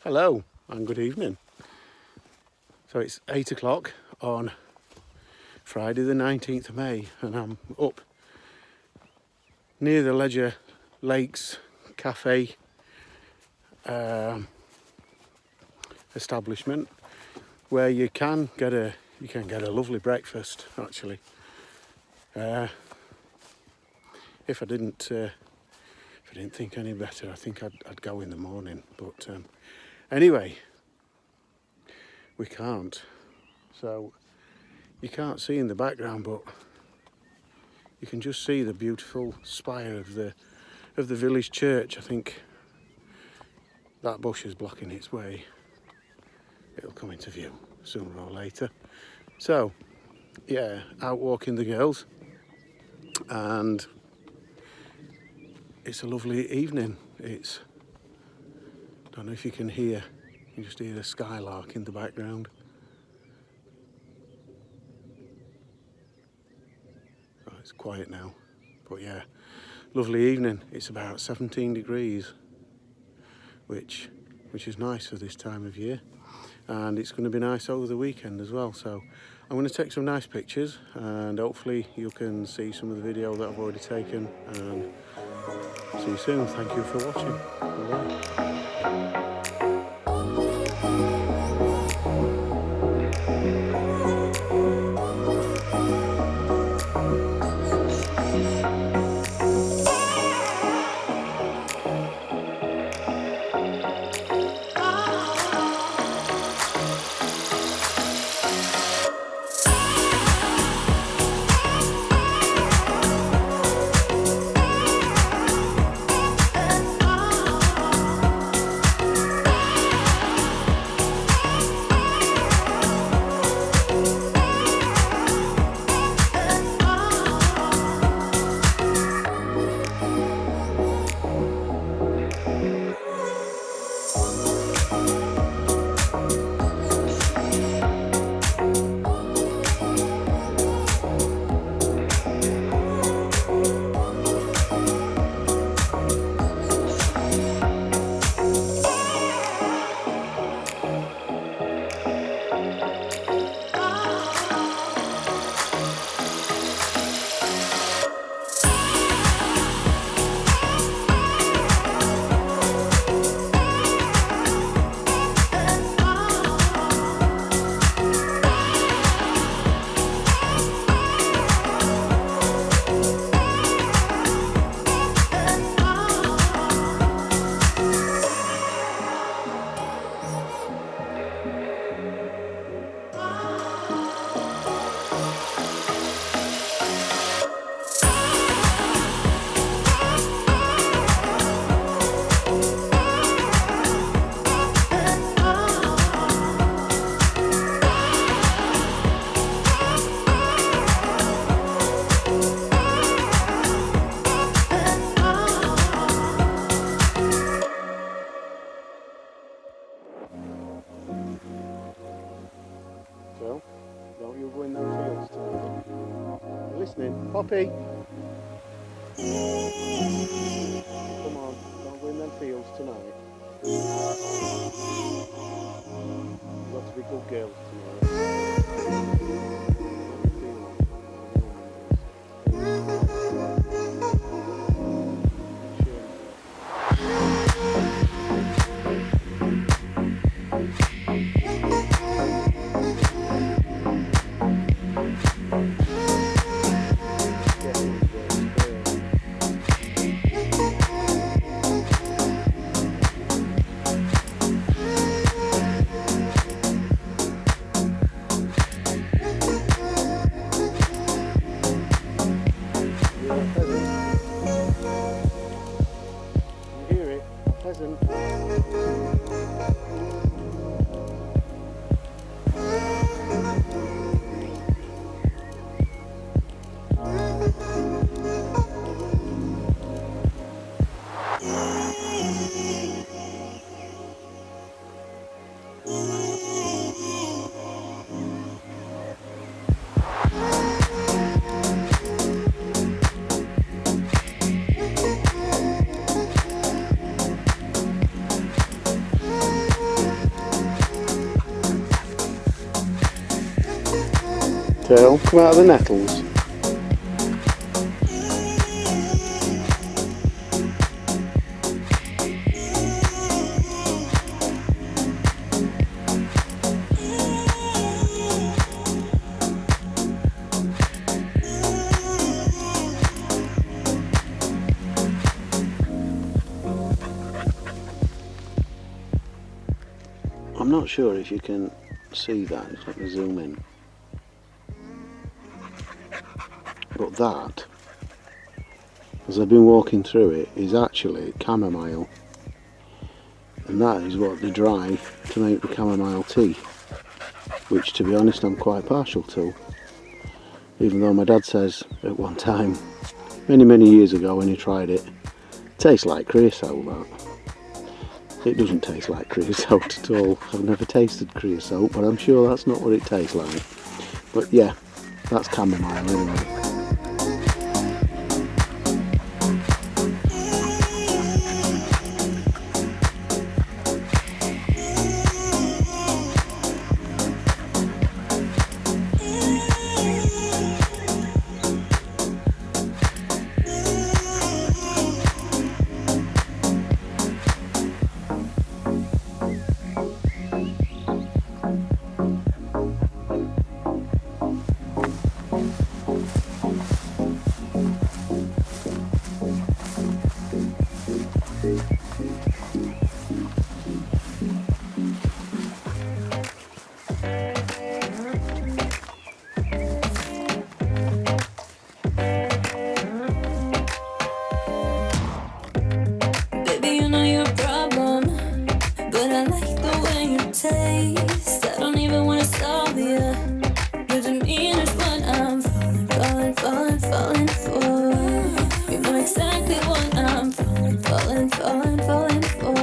Hello and good evening. So it's 8 o'clock on Friday the 19th of May and I'm up near the Ledger Lakes Cafe establishment where you can get a lovely breakfast actually. If I didn't think any better, I think I'd go in the morning, but anyway, we can't. So you can't see in the background, but you can just see the beautiful spire of the village church. I think that bush is blocking its way. It'll come into view sooner or later. So yeah, out walking the girls, and it's a lovely evening. I don't know if you can hear, you just hear a skylark in the background. Oh, it's quiet now, but yeah, lovely evening. It's about 17 degrees, which is nice for this time of year, and it's going to be nice over the weekend as well. So I'm going to take some nice pictures, and hopefully you can see some of the video that I've already taken, and see you soon. Thank you for watching. Bye-bye. So, don't you go in those fields tonight. You listening? Poppy! Come on, don't go in them fields tonight. You've got to be good girls tomorrow. Tail, come out of the nettles. I'm not sure if you can see that, just let me zoom in. But that, as I've been walking through it, is actually chamomile. And that is what they dry to make the chamomile tea. Which, to be honest, I'm quite partial to. Even though my dad says at one time, many years ago when he tried it, tastes like creosote, that. It doesn't taste like creosote at all. I've never tasted creosote, but I'm sure that's not what it tastes like. But yeah, that's chamomile anyway. taste. I don't even wanna solve you. Your demeanor's what I'm falling for. You know exactly what I'm falling for.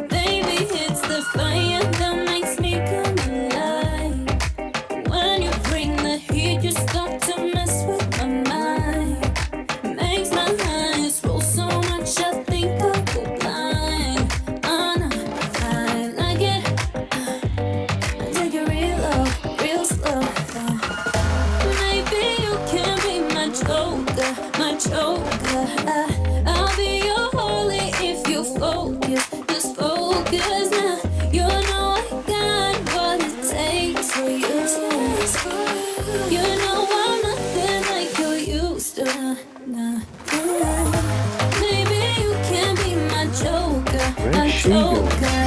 Baby, it's the fire that makes me come alive. When you bring the heat, you start to mess with my mind. Makes my eyes roll so much, I think I'll go blind. Oh no, I like it. I take it real low, real slow. Maybe you can be my joker, my joker. I'll be your holy if you focus, just focus now. You know I got what it takes for you. You know I'm nothing like you used to. Nah. Maybe you can be my joker, my joker.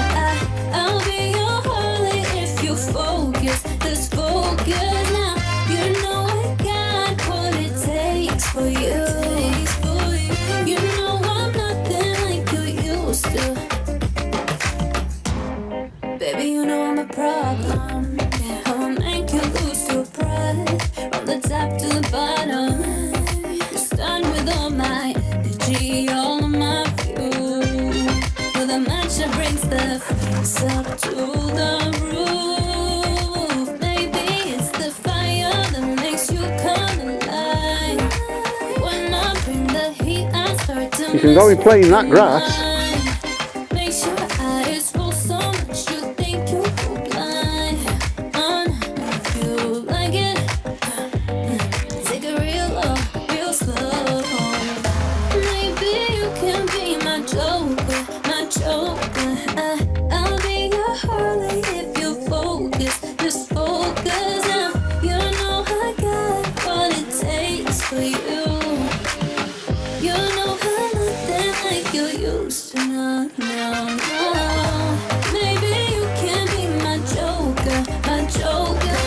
I'll be your holy if you focus, just focus now. You know I got what it takes for you. You know I'm nothing like you used to. Baby, you know I'm a problem. I'll make you lose your breath from the top to the bottom. You stun with all my energy, all of my view. With a match that brings the flames up to the roof. Maybe it's the fire that makes you come alive. When I bring the heat, I start to You can go and play in that grass. Makes your eyes roll so much you think you'll go blind. If you like it, take it real low, real slow. Maybe you can be my joker, my joker. I'll be your Harley if you focus, just focus now. You know I got what it takes for you. You know I'm nothing like you used to. No. Maybe you can be my joker, my joker.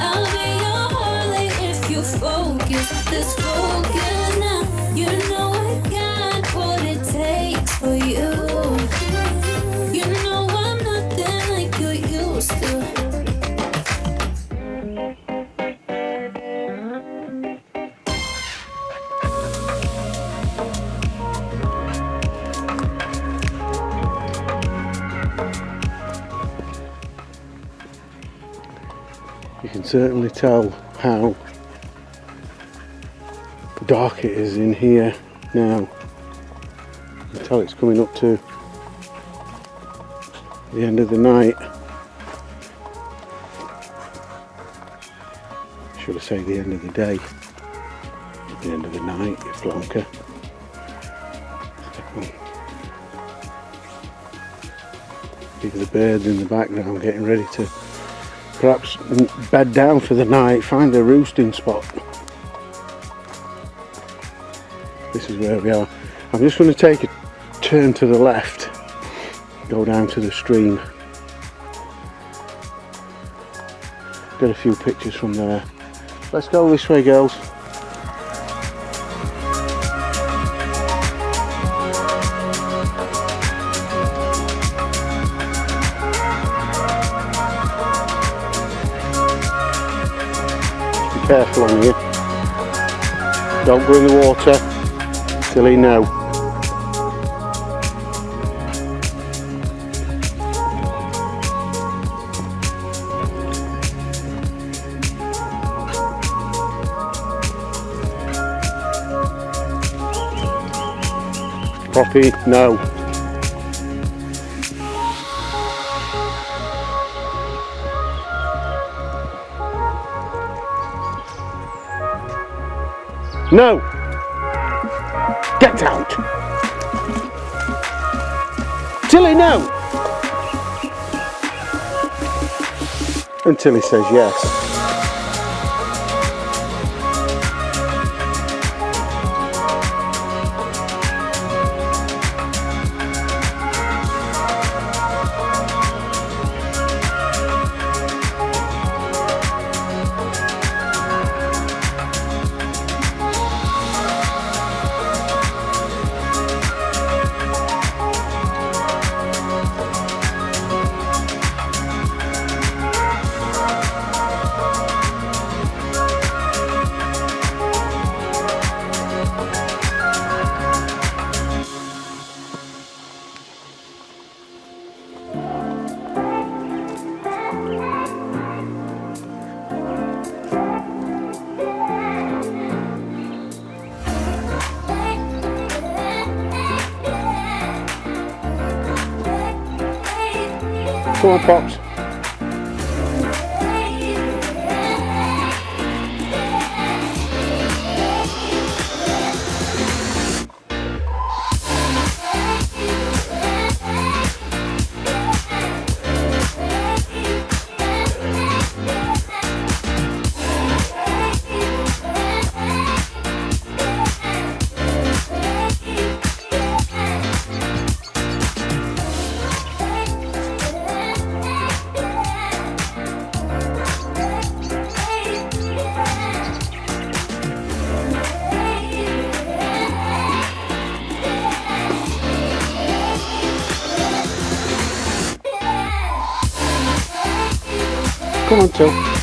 I'll be your Harley if you focus, just focus now. You know I got what it takes for you. You know I'm nothing like you used to. You can certainly tell how dark it is in here now. You can tell it's coming up to the end of the night. going to say the end of the day, the end of the night if longer. Hear the birds in the background getting ready to perhaps bed down for the night, find their roosting spot. This is where we are. I'm just going to take a turn to the left, go down to the stream. Get a few pictures from there. Let's go this way, girls. Be careful on you. Don't go in the water. Silly no. Poppy, no. No! Get out! Tilly, no! Until he says yes. Come on, Pops. Come on, Till.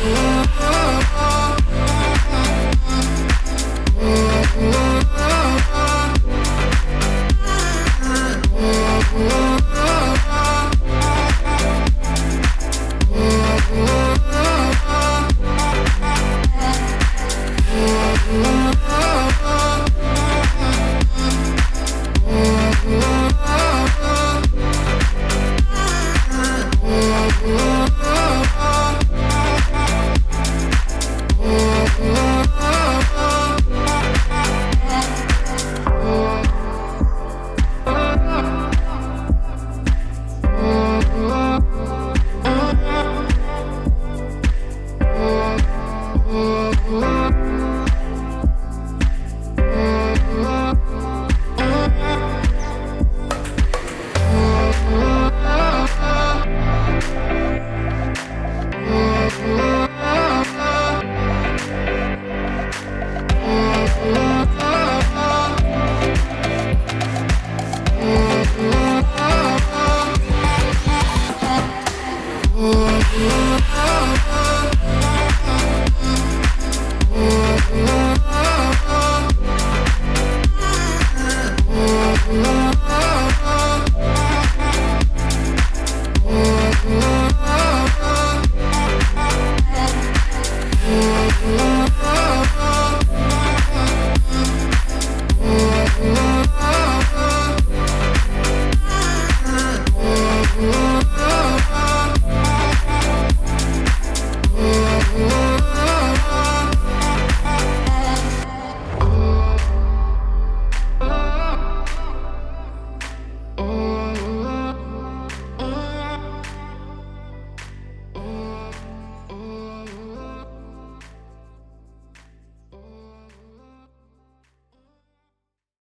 you.